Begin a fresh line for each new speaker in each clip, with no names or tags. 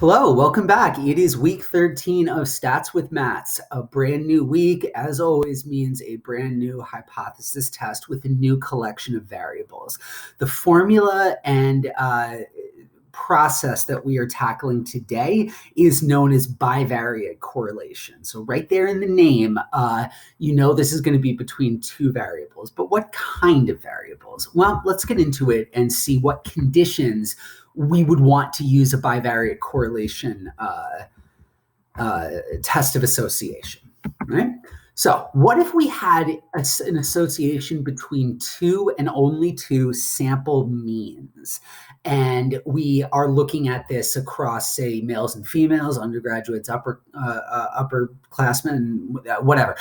Hello, welcome back. It is week 13 of Stats with Mats. A brand new week, as always, means a brand new hypothesis test with a new collection of variables. The formula and process that we are tackling today is known as bivariate correlation. So right there in the name, you know this is going to be between two variables. But what kind of variables? Well, let's get into it and see what conditions we would want to use a bivariate correlation test of association, right? So what if we had an association between two and only two sample means? And we are looking at this across, say, males and females, undergraduates, upperclassmen, whatever.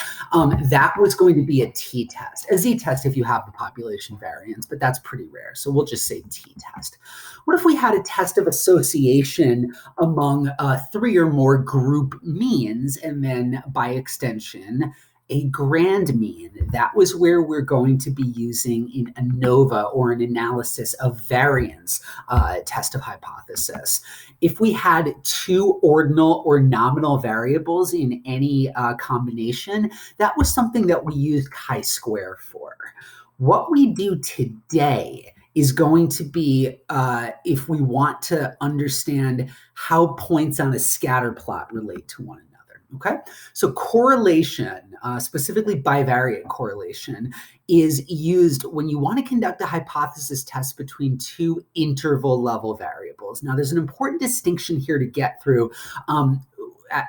That was going to be a t-test. A z-test if you have the population variance, but that's pretty rare. So we'll just say t-test. What if we had a test of association among three or more group means, and then by extension, a grand mean? That was where we're going to be using an ANOVA, or an analysis of variance test of hypothesis. If we had two ordinal or nominal variables in any combination, that was something that we used chi-square for. What we do today is going to be if we want to understand how points on a scatter plot relate to one another. Okay, so correlation, specifically bivariate correlation, is used when you want to conduct a hypothesis test between two interval level variables. Now, there's an important distinction here to get through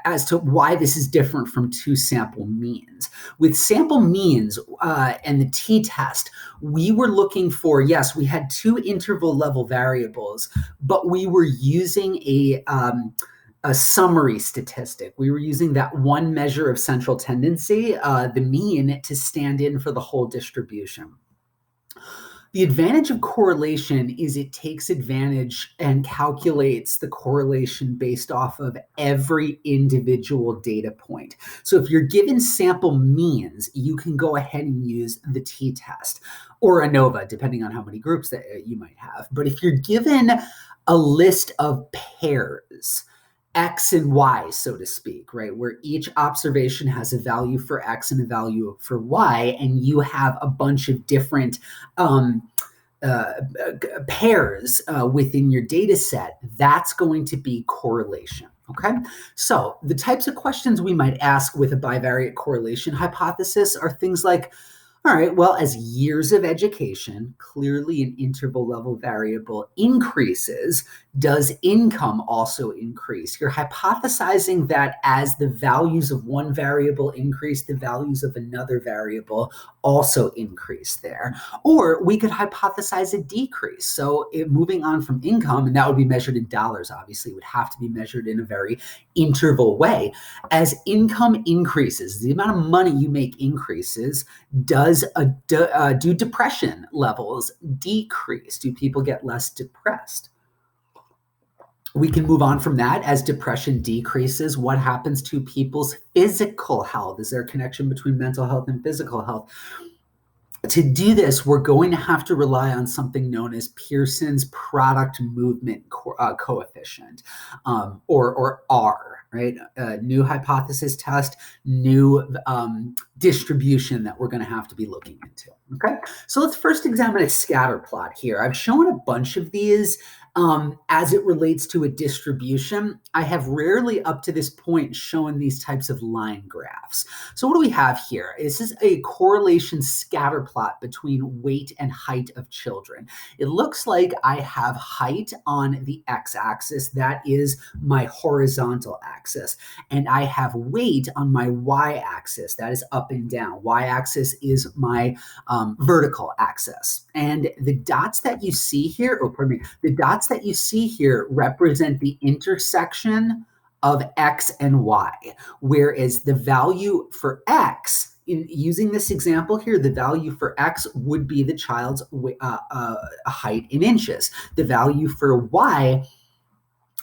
as to why this is different from two sample means. With sample means and the t-test, we were looking for, yes, we had two interval level variables, but we were using a summary statistic. We were using that one measure of central tendency, the mean, to stand in for the whole distribution. The advantage of correlation is it takes advantage and calculates the correlation based off of every individual data point. So if you're given sample means, you can go ahead and use the t-test or ANOVA, depending on how many groups that you might have. But if you're given a list of pairs, X and Y, so to speak, right, where each observation has a value for X and a value for Y, and you have a bunch of different pairs within your data set, that's going to be correlation. Okay, so the types of questions we might ask with a bivariate correlation hypothesis are things like, all right, well, as years of education, clearly an interval level variable increases, does income also increase? You're hypothesizing that as the values of one variable increase, the values of another variable also increase there. Or we could hypothesize a decrease. So moving on from income, and that would be measured in dollars, obviously, would have to be measured in a very interval way. As income increases, the amount of money you make increases, do depression levels decrease? Do people get less depressed? We can move on from that. As depression decreases, what happens to people's physical health? Is there a connection between mental health and physical health? To do this, we're going to have to rely on something known as Pearson's product movement coefficient, or R, right? New hypothesis test, new distribution that we're going to have to be looking into. Okay, so let's first examine a scatter plot here. I've shown a bunch of these as it relates to a distribution. I have rarely up to this point shown these types of line graphs. So what do we have here? This is a correlation scatter plot between weight and height of children. It looks like I have height on the x-axis, that is my horizontal axis, and I have weight on my y-axis, that is up and down. Y-axis is my vertical axis. And the dots that you see here, the dots that you see here represent the intersection of X and Y, whereas the value for X, in using this example here, the value for X would be the child's height in inches. The value for Y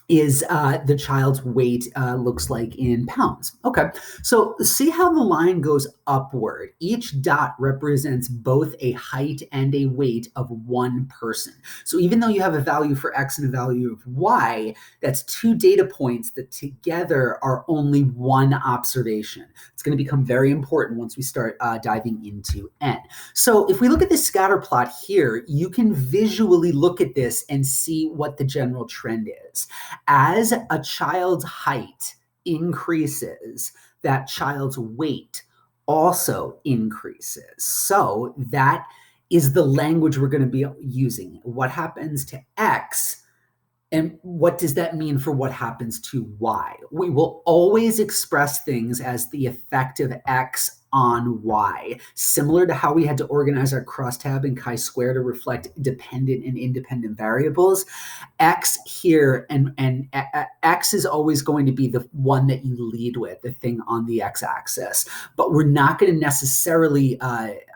is the child's weight looks like in pounds. Okay, so see how the line goes upward. Each dot represents both a height and a weight of one person. So even though you have a value for X and a value of Y, that's two data points that together are only one observation. It's going to become very important once we start diving into N. So if we look at this scatter plot here, you can visually look at this and see what the general trend is. As a child's height increases, that child's weight also increases. So that is the language we're going to be using. What happens to X, and what does that mean for what happens to Y? We will always express things as the effect of X on Y, similar to how we had to organize our crosstab and chi-square to reflect dependent and independent variables. X here and X is always going to be the one that you lead with, the thing on the X-axis, but we're not going to necessarily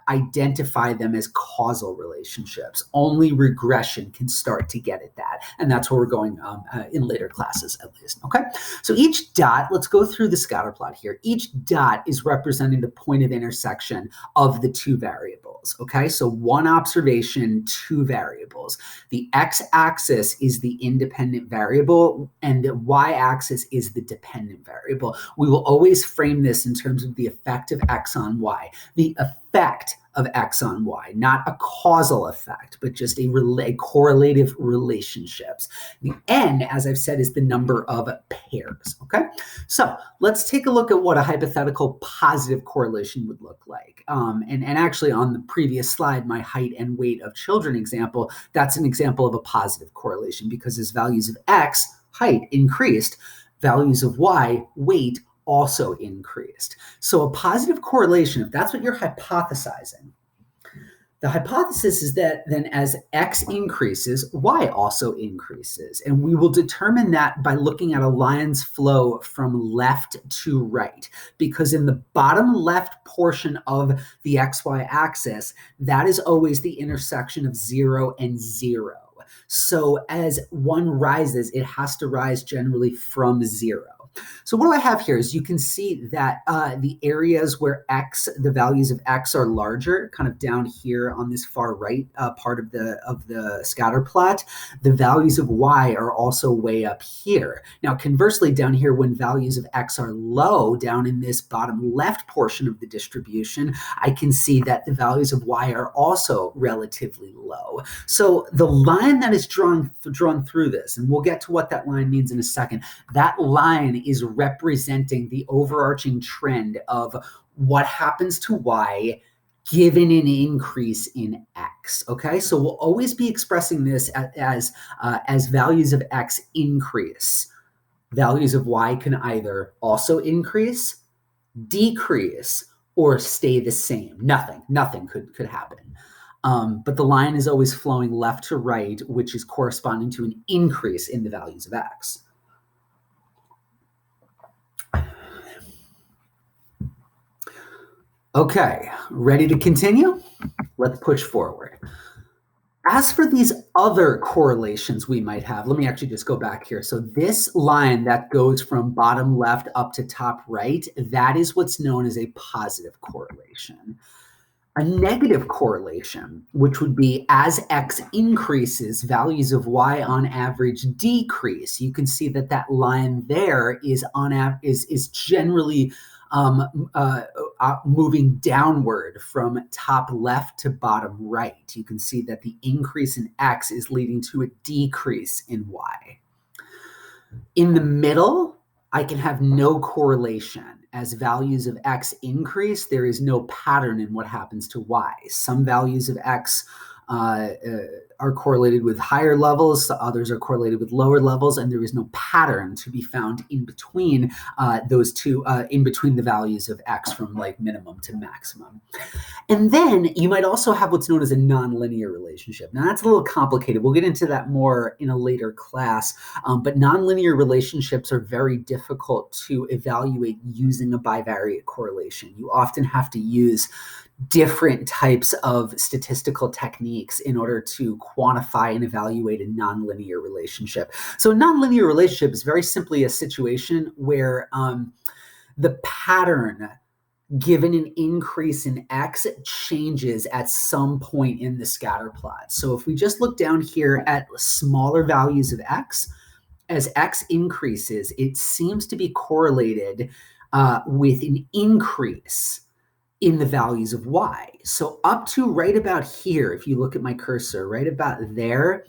identify them as causal relationships. Only regression can start to get at that. And that's where we're going in later classes, at least. Okay, so each dot, let's go through the scatter plot here. Each dot is representing the point of intersection of the two variables. Okay, so one observation, two variables. The X-axis is the independent variable and the Y-axis is the dependent variable. We will always frame this in terms of the effect of X on Y. The effect of X on Y, not a causal effect, but just a correlative relationships. The N, as I've said, is the number of pairs, okay? So let's take a look at what a hypothetical positive correlation would look like. And actually on the previous slide, my height and weight of children example, that's an example of a positive correlation because as values of X, height, increased, values of Y, weight, also increased. So a positive correlation, if that's what you're hypothesizing, the hypothesis is that then as X increases, Y also increases. And we will determine that by looking at a line's flow from left to right, because in the bottom left portion of the XY axis, that is always the intersection of 0 and 0. So as one rises, it has to rise generally from 0. So what do I have here is you can see that the areas where X, the values of X are larger, kind of down here on this far right part of the scatter plot, the values of Y are also way up here. Now, conversely, down here, when values of X are low, down in this bottom left portion of the distribution, I can see that the values of Y are also relatively low. So the line that is drawn through this, and we'll get to what that line means in a second, that line is representing the overarching trend of what happens to Y given an increase in X. Okay, so we'll always be expressing this as values of X increase. Values of Y can either also increase, decrease, or stay the same. Nothing could happen. But the line is always flowing left to right, which is corresponding to an increase in the values of X. Okay, ready to continue? Let's push forward. As for these other correlations we might have, let me actually just go back here. So this line that goes from bottom left up to top right, that is what's known as a positive correlation. A negative correlation, which would be as X increases, values of Y on average decrease. You can see that that line there is generally moving downward from top left to bottom right. You can see that the increase in X is leading to a decrease in Y. In the middle, I can have no correlation. As values of X increase, there is no pattern in what happens to Y. Some values of X are correlated with higher levels, others are correlated with lower levels, and there is no pattern to be found in between those two, in between the values of X from like minimum to maximum. And then you might also have what's known as a nonlinear relationship. Now that's a little complicated. We'll get into that more in a later class, but nonlinear relationships are very difficult to evaluate using a bivariate correlation. You often have to use different types of statistical techniques in order to quantify and evaluate a nonlinear relationship. So a nonlinear relationship is very simply a situation where the pattern given an increase in x changes at some point in the scatter plot. So if we just look down here at smaller values of x, as x increases, it seems to be correlated with an increase in the values of y. So up to right about here, if you look at my cursor, right about there,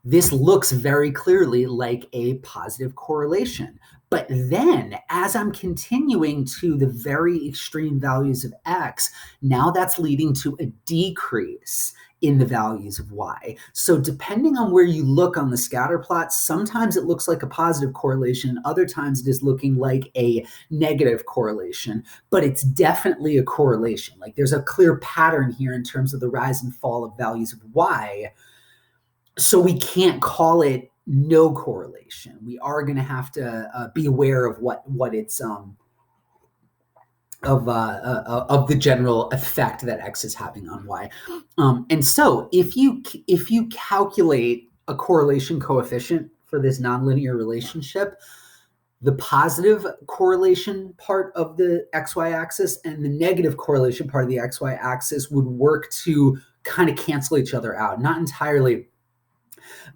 this looks very clearly like a positive correlation. But then as I'm continuing to the very extreme values of x, now that's leading to a decrease in the values of y. So depending on where you look on the scatter plot, sometimes it looks like a positive correlation, other times it is looking like a negative correlation, but it's definitely a correlation. Like there's a clear pattern here in terms of the rise and fall of values of y. So we can't call it no correlation. We are going to have to be aware of what it's of the general effect that x is having on y. And so if you calculate a correlation coefficient for this nonlinear relationship, the positive correlation part of the xy axis and the negative correlation part of the xy axis would work to kind of cancel each other out. Not entirely,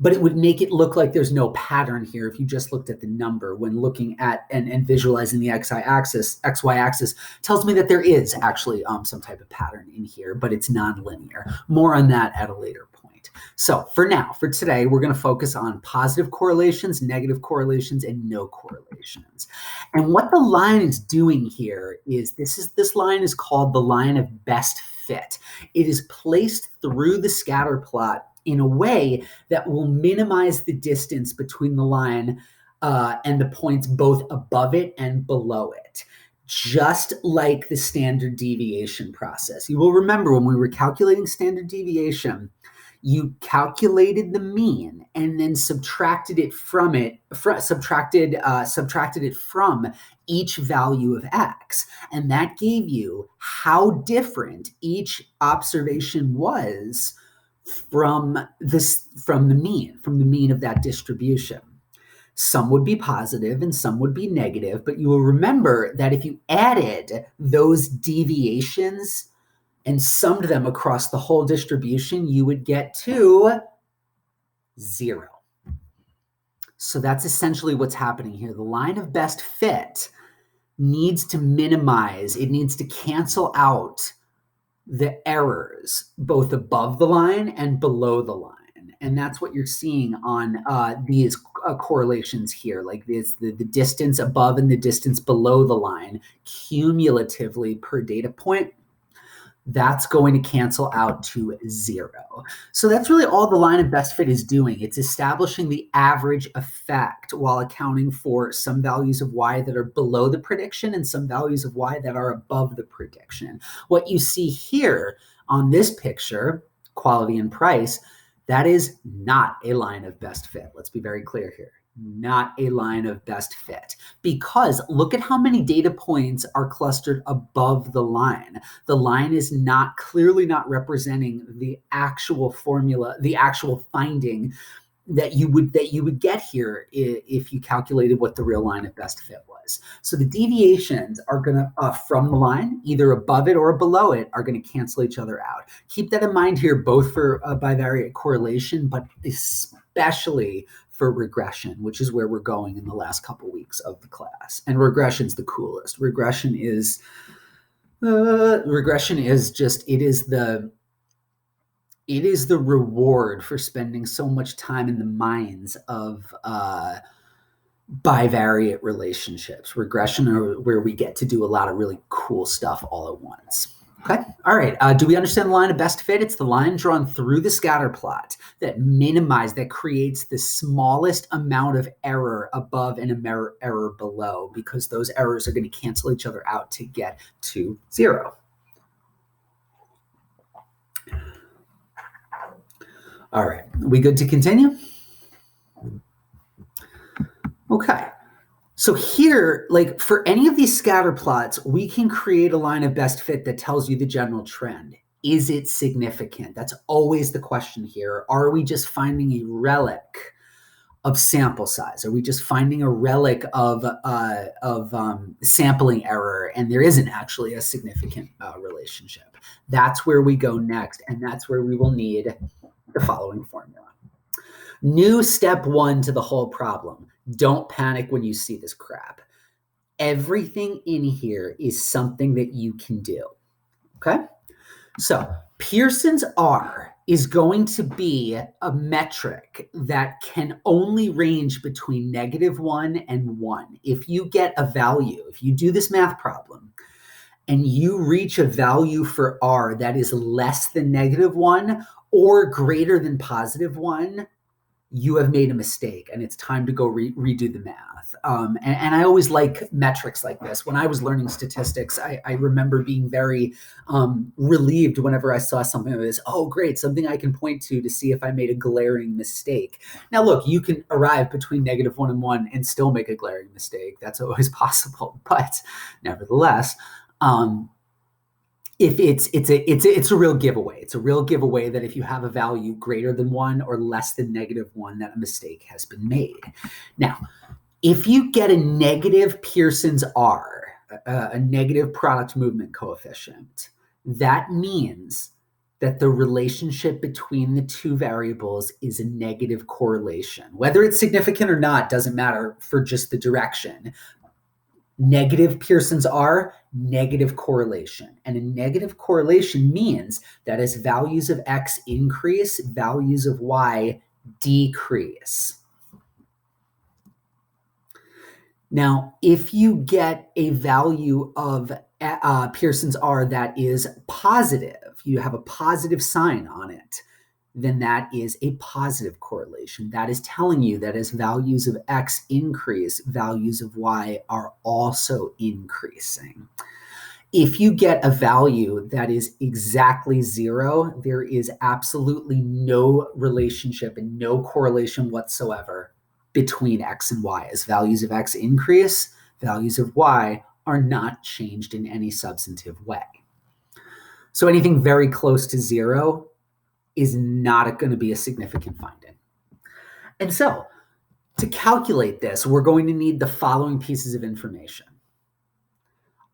but it would make it look like there's no pattern here if you just looked at the number. When looking at and visualizing the xy axis tells me that there is actually some type of pattern in here, but it's nonlinear. More on that at a later point. So for now, for today, we're going to focus on positive correlations, negative correlations, and no correlations. And what the line is doing here is this line is called the line of best fit. It is placed through the scatter plot in a way that will minimize the distance between the line and the points both above it and below it, just like the standard deviation process. You will remember when we were calculating standard deviation, you calculated the mean and then subtracted it from each value of x, and that gave you how different each observation was from the mean of that distribution. Some would be positive and some would be negative, but you will remember that if you added those deviations and summed them across the whole distribution, you would get to 0. So that's essentially what's happening here. The line of best fit needs to minimize, it needs to cancel out the errors both above the line and below the line. And that's what you're seeing on these correlations here, like this, the distance above and the distance below the line cumulatively per data point. That's going to cancel out to 0. So that's really all the line of best fit is doing. It's establishing the average effect while accounting for some values of y that are below the prediction and some values of y that are above the prediction. What you see here on this picture, quality and price, that is not a line of best fit. Let's be very clear here. Not a line of best fit, because look at how many data points are clustered above the line. The line is clearly not representing the actual formula, the actual finding that you would get here if you calculated what the real line of best fit was. So the deviations are going to, from the line, either above it or below it, are going to cancel each other out. Keep that in mind here, both for bivariate correlation, but especially for regression, which is where we're going in the last couple weeks of the class. And regression's the coolest. Regression is just, it is the reward for spending so much time in the minds of bivariate relationships. Regression are where we get to do a lot of really cool stuff all at once. Okay, all right. Do we understand the line of best fit? It's the line drawn through the scatter plot that creates the smallest amount of error above and error below, because those errors are going to cancel each other out to get to 0. All right, we good to continue? Okay, So here, like for any of these scatter plots, we can create a line of best fit that tells you the general trend. Is it significant? That's always the question here. Are we just finding a relic of sample size? Are we just finding a relic of sampling error, and there isn't actually a significant relationship? That's where we go next, and that's where we will need the following formula. New step one to the whole problem. Don't panic when you see this crap. Everything in here is something that you can do, okay? So Pearsons R is going to be a metric that can only range between -1 and 1. If you get a value, if you do this math problem, and you reach a value for R that is less than -1 or greater than +1, you have made a mistake and it's time to go redo the math. And I always like metrics like this. When I was learning statistics, I remember being very relieved whenever I saw something like this. Oh, great, something I can point to see if I made a glaring mistake. Now, look, you can arrive between -1 and 1 and still make a glaring mistake. That's always possible. But nevertheless, if it's a real giveaway. It's a real giveaway that if you have a value greater than 1 or less than -1, that a mistake has been made. Now, if you get a negative Pearsons R, a negative product movement coefficient, that means that the relationship between the two variables is a negative correlation. Whether it's significant or not doesn't matter for just the direction. Negative Pearsons R, negative correlation. And a negative correlation means that as values of X increase, values of Y decrease. Now, if you get a value of Pearsons R that is positive, you have a positive sign on it, then that is a positive correlation. That is telling you that as values of X increase, values of Y are also increasing. If you get a value that is exactly 0, there is absolutely no relationship and no correlation whatsoever between X and Y. As values of X increase, values of Y are not changed in any substantive way. So anything very close to 0 is not going to be a significant finding. And so to calculate this, we're going to need the following pieces of information.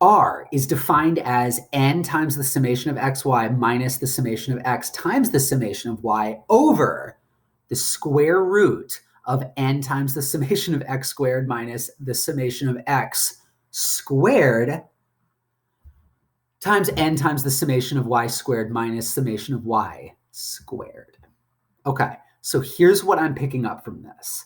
R is defined as n times the summation of xy minus the summation of x times the summation of y over the square root of n times the summation of x squared minus the summation of x squared times n times the summation of y squared minus summation of y squared. Okay, so here's what I'm picking up from this.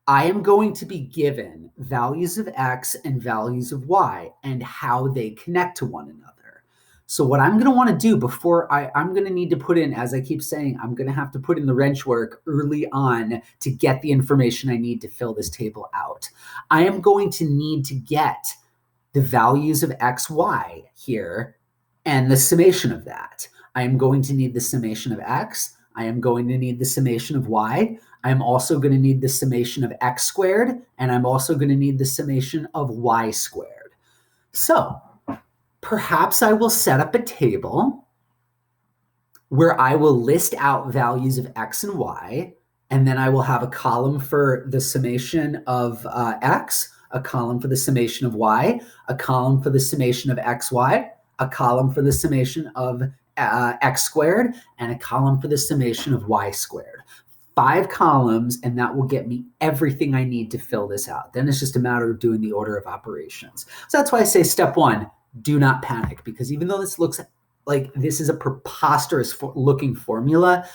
I am going to be given values of X and values of Y and how they connect to one another. So what I'm going to want to do before I'm going to need to put in, as I keep saying, I'm going to have to put in the wrench work early on to get the information I need to fill this table out. I am going to need to get the values of X, Y here and the summation of that. I am going to need the summation of X. I am going to need the summation of Y. I'm also going to need the summation of X squared, and I'm also going to need the summation of Y squared. So perhaps I will set up a table where I will list out values of X and Y, and then I will have a column for the summation of X, a column for the summation of Y, a column for the summation of XY, a column for the summation of X squared, and a column for the summation of Y squared. 5 columns, and that will get me everything I need to fill this out. Then it's just a matter of doing the order of operations. So that's why I say step 1, do not panic, because even though this looks like this is a preposterous looking formula,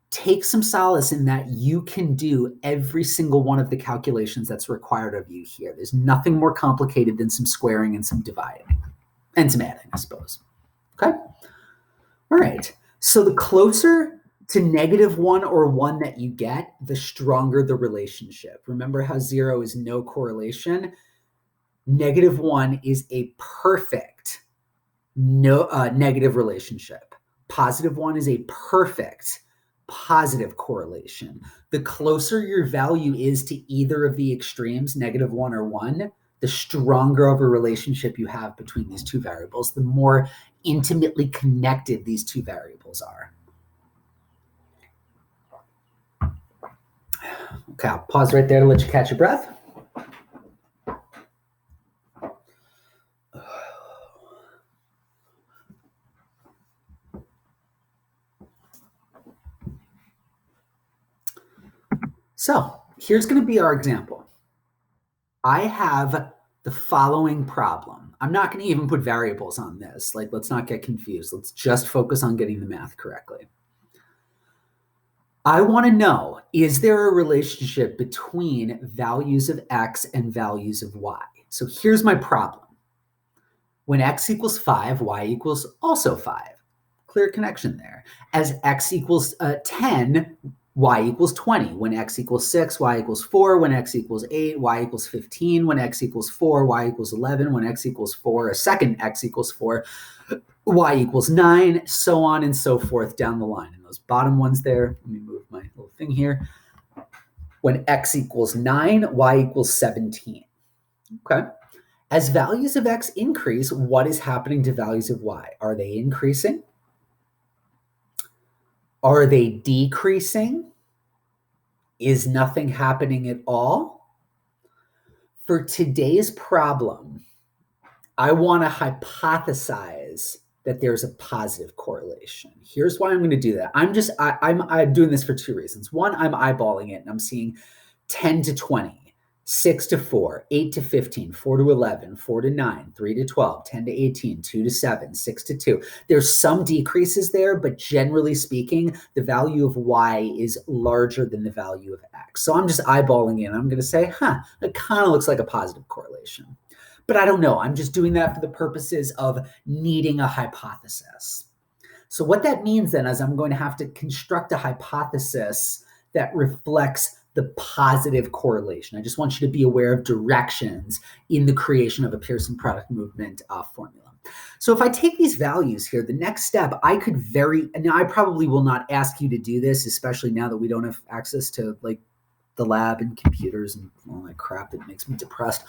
take some solace in that you can do every single one of the calculations that's required of you here. There's nothing more complicated than some squaring and some dividing and some adding, I suppose. Okay? All right, so the closer to -1 or 1 that you get, the stronger the relationship. Remember how 0 is no correlation? -1 is a perfect negative relationship. +1 is a perfect positive correlation. The closer your value is to either of the extremes, -1 or 1, the stronger of a relationship you have between these two variables, the more intimately connected these two variables are. Okay, I'll pause right there to let you catch your breath. So here's going to be our example. I have the following problem. I'm not going to even put variables on this. Like, let's not get confused. Let's just focus on getting the math correctly. I want to know, is there a relationship between values of x and values of y? So here's my problem. When x equals 5, y equals also 5. Clear connection there. As x equals 10, y equals 20. When x equals 6, y equals 4. When x equals 8, y equals 15. When x equals 4, y equals 11. When x equals 4, a second x equals 4, y equals 9, so on and so forth down the line. And those bottom ones there, let me move my little thing here. When x equals 9, y equals 17. Okay. As values of x increase, what is happening to values of y? Are they increasing? Are they decreasing? Is nothing happening at all? For today's problem, I want to hypothesize that there's a positive correlation. Here's why I'm going to do that. I'm doing this for two reasons. One, I'm eyeballing it and I'm seeing 10 to 20, 6 to 4, 8 to 15, 4 to 11, 4 to 9, 3 to 12, 10 to 18, 2 to 7, 6 to 2. There's some decreases there, but generally speaking, the value of y is larger than the value of x. So I'm just eyeballing it. I'm going to say, it kind of looks like a positive correlation. But I don't know. I'm just doing that for the purposes of needing a hypothesis. So what that means then is I'm going to have to construct a hypothesis that reflects the positive correlation. I just want you to be aware of directions in the creation of a Pearson product movement formula. So if I take these values here, the next step, I probably will not ask you to do this, especially now that we don't have access to like the lab and computers and all that crap that makes me depressed.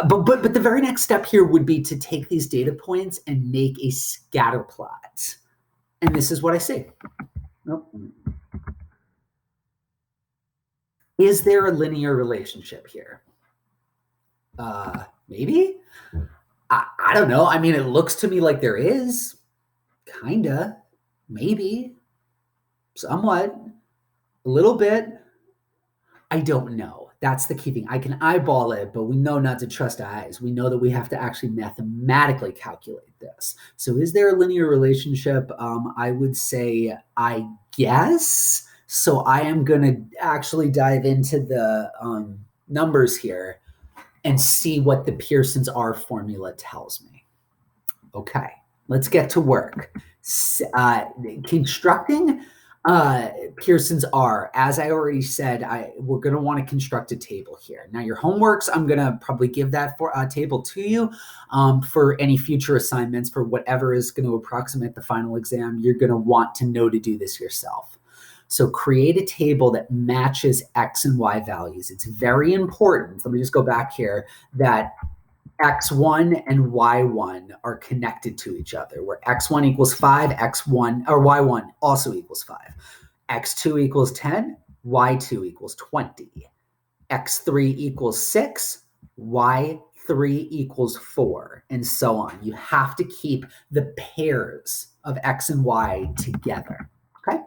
But the very next step here would be to take these data points and make a scatter plot. And this is what I see. Nope. Is there a linear relationship here? Maybe? I don't know. I mean, it looks to me like there is. Kinda. Maybe. Somewhat. A little bit. I don't know. That's the key thing. I can eyeball it, but we know not to trust eyes. We know that we have to actually mathematically calculate this. So is there a linear relationship? I would say, I guess. So I am going to actually dive into the numbers here and see what the Pearsons R formula tells me. Okay, let's get to work. Constructing Pearsons R, as I already said, we're going to want to construct a table here. Now, your homeworks, I'm going to probably give that table to you for any future assignments for whatever is going to approximate the final exam. You're going to want to know to do this yourself. So create a table that matches x and y values. It's very important. Let me just go back here that x1 and y1 are connected to each other, where x1 equals 5, x1 or y1 also equals 5. x2 equals 10, y2 equals 20. x3 equals 6, y3 equals 4, and so on. You have to keep the pairs of x and y together, okay?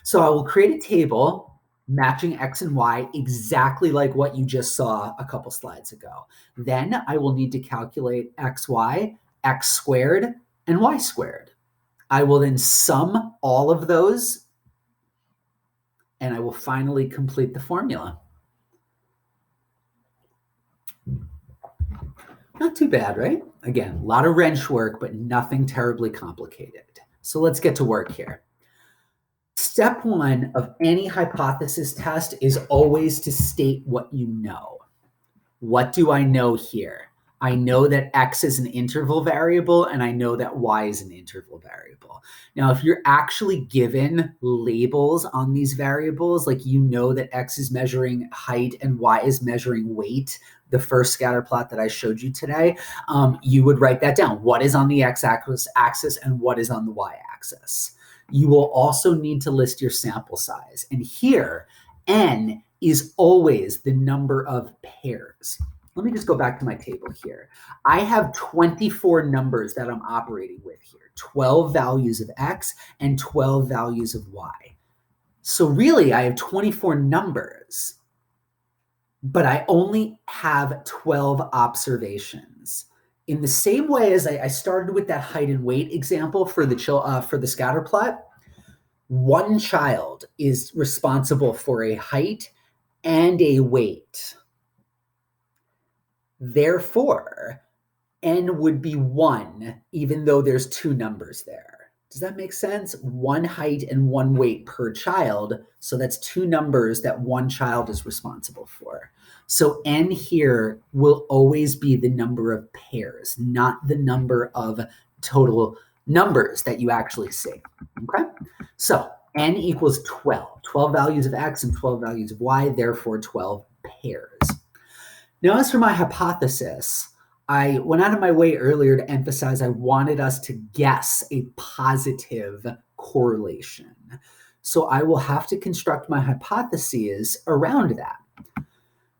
So I will create a table matching x and y exactly like what you just saw a couple slides ago. Then I will need to calculate xy, x squared, and y squared. I will then sum all of those, and I will finally complete the formula. Not too bad, right? Again, a lot of wrench work, but nothing terribly complicated. So let's get to work here. Step one of any hypothesis test is always to state what you know. What do I know here? I know that X is an interval variable, and I know that Y is an interval variable. Now, if you're actually given labels on these variables, like you know that X is measuring height and Y is measuring weight, the first scatter plot that I showed you today, you would write that down. What is on the x-axis and what is on the y-axis? You will also need to list your sample size. And here, n is always the number of pairs. Let me just go back to my table here. I have 24 numbers that I'm operating with here, 12 values of X and 12 values of Y. So really, I have 24 numbers, but I only have 12 observations. In the same way as I started with that height and weight example for the scatter plot, one child is responsible for a height and a weight. Therefore, n would be 1, even though there's 2 numbers there. Does that make sense? 1 height and 1 weight per child. So that's 2 numbers that one child is responsible for. So n here will always be the number of pairs, not the number of total numbers that you actually see. Okay? So n equals 12. 12 values of X and 12 values of Y, therefore 12 pairs. Now, as for my hypothesis, I went out of my way earlier to emphasize I wanted us to guess a positive correlation. So I will have to construct my hypotheses around that.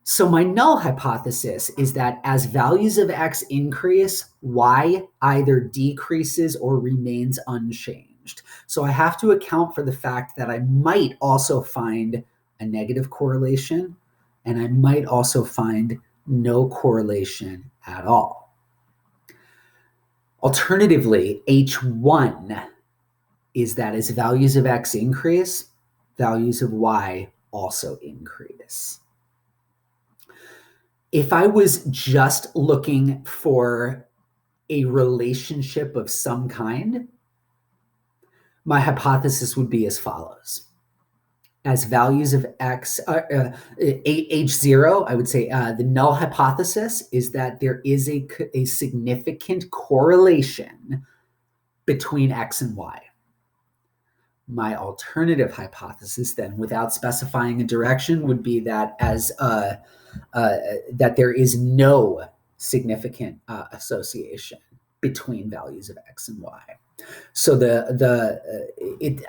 So my null hypothesis is that as values of X increase, Y either decreases or remains unchanged. So I have to account for the fact that I might also find a negative correlation, and I might also find no correlation at all. Alternatively, H1 is that as values of X increase, values of Y also increase. If I was just looking for a relationship of some kind, my hypothesis would be as follows. As values of X, H0, I would say the null hypothesis is that there is a significant correlation between X and Y. My alternative hypothesis then, without specifying a direction, would be that that there is no significant association between values of X and Y. So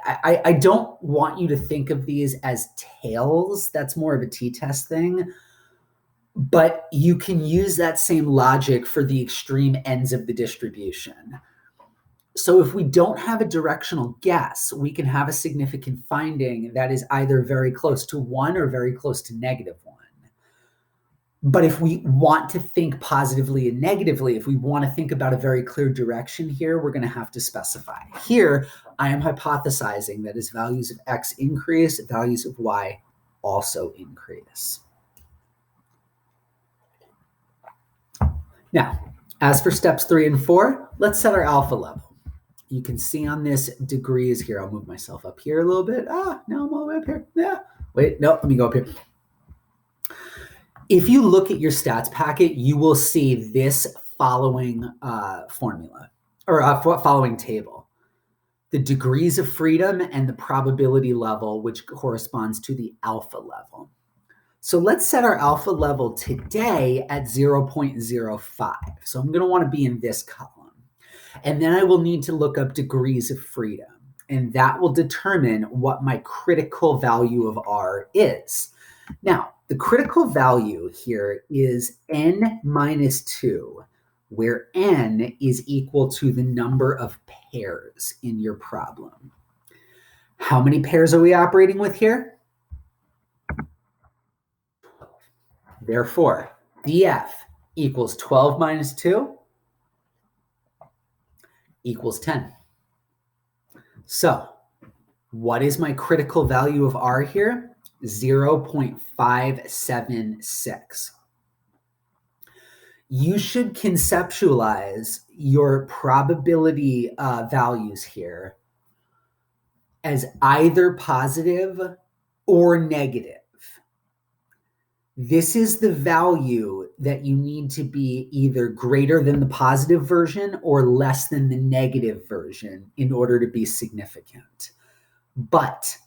I don't want you to think of these as tails. That's more of a t-test thing. But you can use that same logic for the extreme ends of the distribution. So if we don't have a directional guess, we can have a significant finding that is either very close to 1 or very close to -1. But if we want to think positively and negatively, if we want to think about a very clear direction here, we're going to have to specify. Here, I am hypothesizing that as values of X increase, values of Y also increase. Now, as for steps 3 and 4, let's set our alpha level. You can see on this degrees here. I'll move myself up here a little bit. No, I'm all the way up here. Yeah. Wait, no, let me go up here. If you look at your stats packet, you will see this following formula or following table. The degrees of freedom and the probability level, which corresponds to the alpha level. So let's set our alpha level today at 0.05. So I'm going to want to be in this column. And then I will need to look up degrees of freedom. And that will determine what my critical value of R is. Now, the critical value here is n minus 2, where n is equal to the number of pairs in your problem. How many pairs are we operating with here? 12. Therefore, df equals 12 minus 2 equals 10. So, what is my critical value of R here? 0.576. You should conceptualize your probability values here as either positive or negative. This is the value that you need to be either greater than the positive version or less than the negative version in order to be significant. But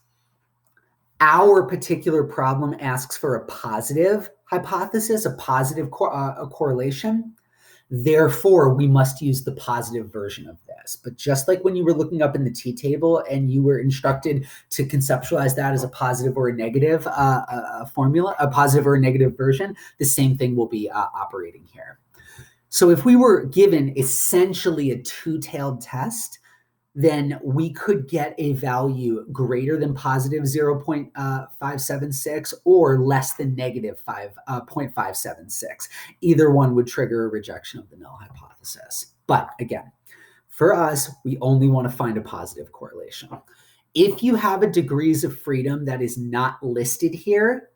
our particular problem asks for a positive hypothesis, a positive correlation. Therefore, we must use the positive version of this. But just like when you were looking up in the t-table and you were instructed to conceptualize that as a positive or a negative formula, a positive or a negative version, the same thing will be operating here. So if we were given essentially a two-tailed test, then we could get a value greater than positive 0.576 or less than negative 0.576. Either one would trigger a rejection of the null hypothesis. But again, for us, we only want to find a positive correlation. If you have a degrees of freedom that is not listed here,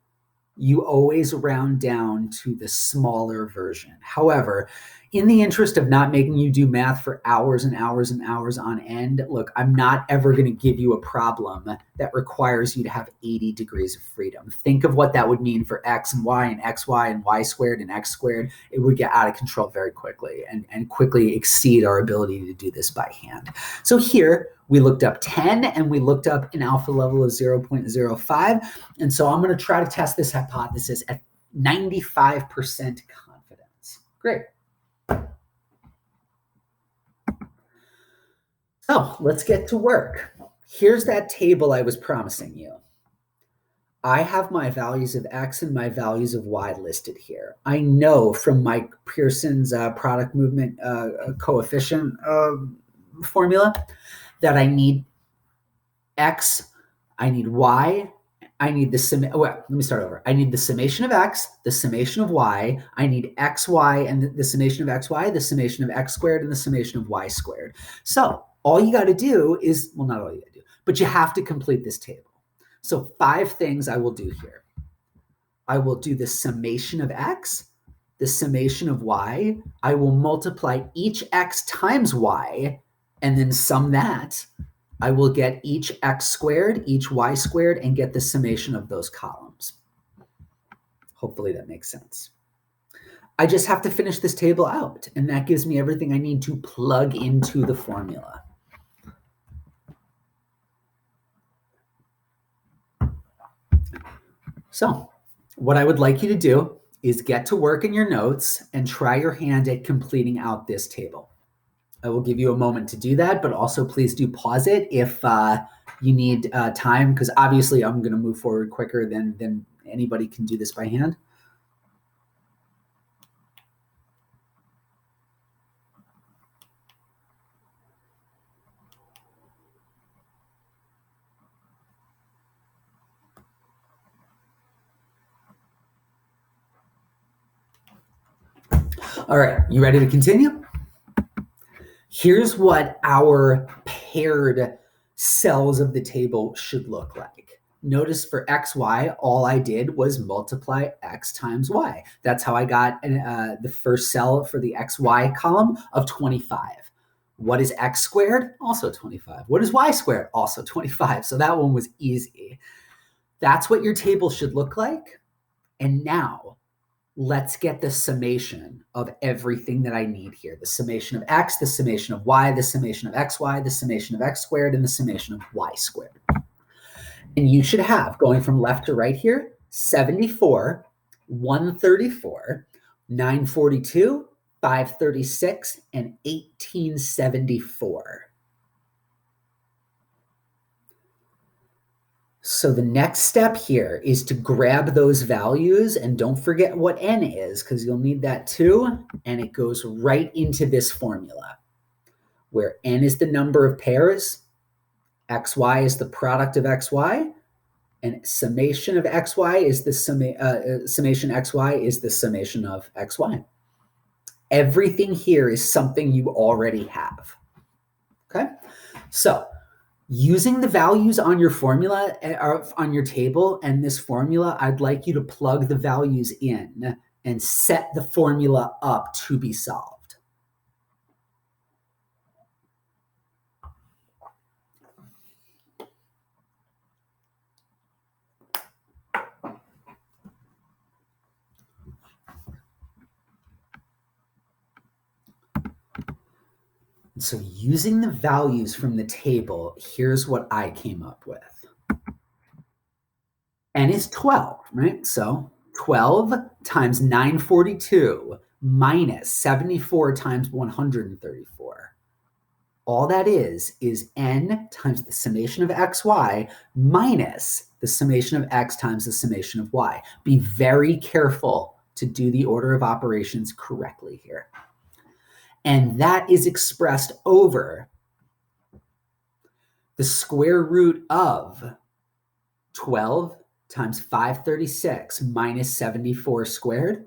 you always round down to the smaller version. However, in the interest of not making you do math for hours and hours and hours on end, look, I'm not ever going to give you a problem that requires you to have 80 degrees of freedom. Think of what that would mean for x and y and xy and y squared and x squared. It would get out of control very quickly and quickly exceed our ability to do this by hand. So here, we looked up 10 and we looked up an alpha level of 0.05. And so I'm going to try to test this hypothesis at 95% confidence. Great. So let's get to work. Here's that table I was promising you. I have my values of x and my values of y listed here. I know from my Pearson's product movement coefficient formula that I need x, I need y, I need the sum. Well, let me start over. I need the summation of x, the summation of y. I need xy and the summation of xy, the summation of x squared, and the summation of y squared. So all you got to do is, well, not all you got to do, but you have to complete this table. So 5 things I will do here. I will do the summation of x, the summation of y. I will multiply each x times y, and then sum that. I will get each x squared, each y squared, and get the summation of those columns. Hopefully that makes sense. I just have to finish this table out, and that gives me everything I need to plug into the formula. So what I would like you to do is get to work in your notes and try your hand at completing out this table. I will give you a moment to do that, but also please do pause it if you need time, because obviously I'm going to move forward quicker than anybody can do this by hand. All right, you ready to continue? Here's what our paired cells of the table should look like. Notice for xy, all I did was multiply x times y. That's how I got the first cell for the xy column of 25. What is x squared? Also 25. What is y squared? Also 25. So that one was easy. That's what your table should look like. And now, let's get the summation of everything that I need here. The summation of x, the summation of y, the summation of xy, the summation of x squared, and the summation of y squared. And you should have, going from left to right here, 74, 134, 942, 536, and 1874. So the next step here is to grab those values, and don't forget what n is, because you'll need that too, and it goes right into this formula, where n is the number of pairs, xy is the product of xy, and summation of xy is the summation xy is the summation of xy. Everything here is something you already have. Okay, so using the values on your formula, on your table and this formula, I'd like you to plug the values in and set the formula up to be solved. So using the values from the table, here's what I came up with. N is 12, right? So 12 times 942 minus 74 times 134. All that is n times the summation of xy minus the summation of x times the summation of y. Be very careful to do the order of operations correctly here. And that is expressed over the square root of 12 times 536 minus 74 squared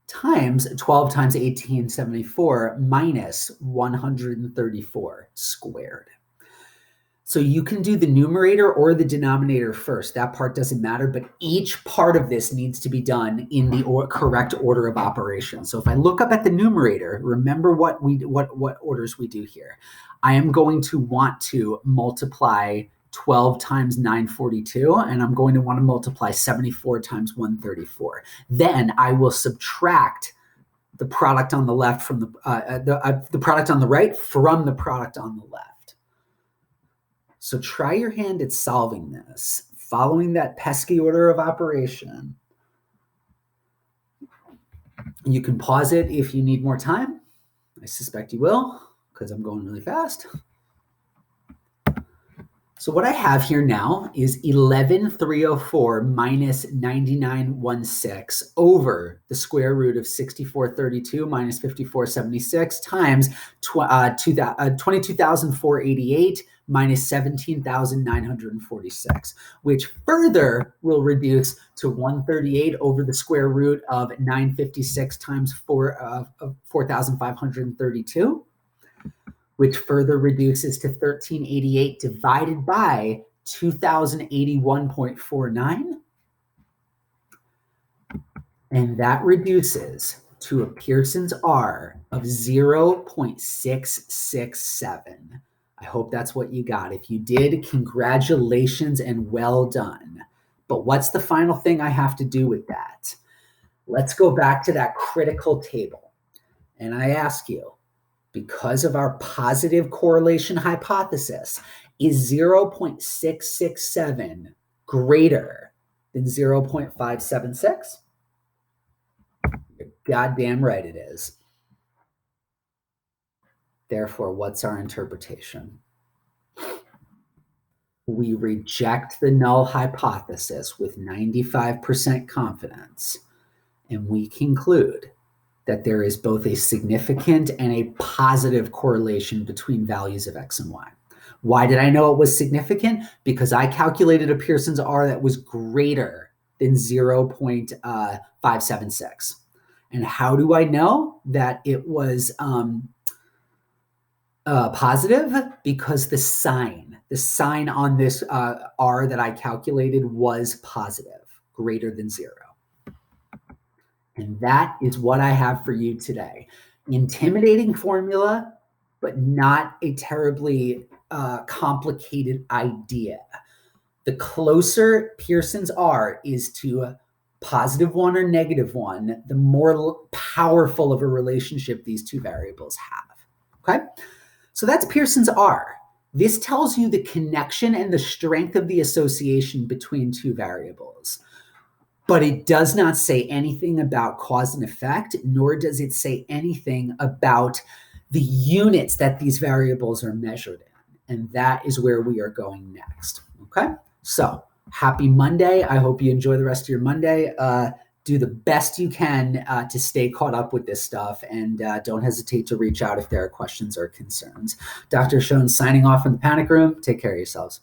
times 12 times 1874 minus 134 squared. So you can do the numerator or the denominator first. That part doesn't matter, but each part of this needs to be done in the correct order of operation. So if I look up at the numerator, remember what orders we do here. I am going to want to multiply 12 times 942, and I'm going to want to multiply 74 times 134. Then I will subtract the product on the left from the product on the right from the product on the left. So try your hand at solving this, following that pesky order of operation. You can pause it if you need more time. I suspect you will, because I'm going really fast. So what I have here now is 11,304 minus 9916 over the square root of 6432 minus 5476 times 22,488 minus 17,946, which further will reduce to 138 over the square root of 956 times 4,532. Which further reduces to 1388 divided by 2081.49. And that reduces to a Pearson's R of 0.667. I hope that's what you got. If you did, congratulations and well done. But what's the final thing I have to do with that? Let's go back to that critical table. And I ask you, because of our positive correlation hypothesis, is 0.667 greater than 0.576? You're goddamn right it is. Therefore, what's our interpretation? We reject the null hypothesis with 95% confidence, and we conclude that there is both a significant and a positive correlation between values of x and y. Why did I know it was significant? Because I calculated a Pearson's R that was greater than 0.576. And how do I know that it was positive? Because the sign on this R that I calculated was positive, greater than 0. And that is what I have for you today. Intimidating formula, but not a terribly complicated idea. The closer Pearson's R is to +1 or -1, the more powerful of a relationship these two variables have. Okay? So that's Pearson's R. This tells you the connection and the strength of the association between two variables. But it does not say anything about cause and effect, nor does it say anything about the units that these variables are measured in. And that is where we are going next. Okay? So happy Monday. I hope you enjoy the rest of your Monday. Do the best you can to stay caught up with this stuff, and don't hesitate to reach out if there are questions or concerns. Dr. Schoen signing off from the Panic Room. Take care of yourselves.